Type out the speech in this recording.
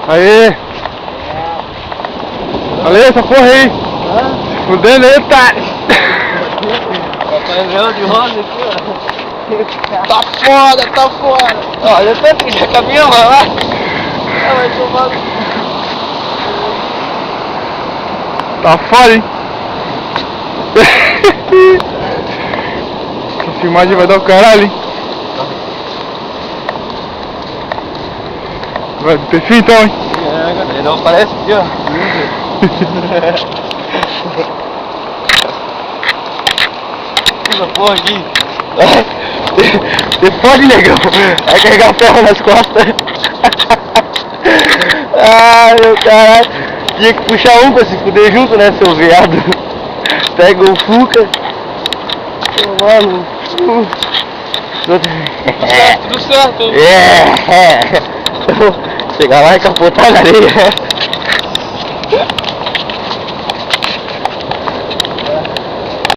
Aê! Olha aí essa porra aí! Fudendo aí, tá! Papai Noel de rosa aqui, ó. Tá foda, tá foda! Olha tanto que já caminhou, vai lá. Vai tomar. Tá foda, hein? Essa filmagem vai dar o caralho, hein? Vai do perfil então, hein? Ele não aparece aqui, ó. Essa porra aqui. Você pode, negão? Vai carregar ferro nas costas. Ah, meu caralho. Tinha que puxar um pra se fuder junto, né, seu viado? Pega o Fuca. Mano. Tudo certo. Chegar lá e capotar na areia.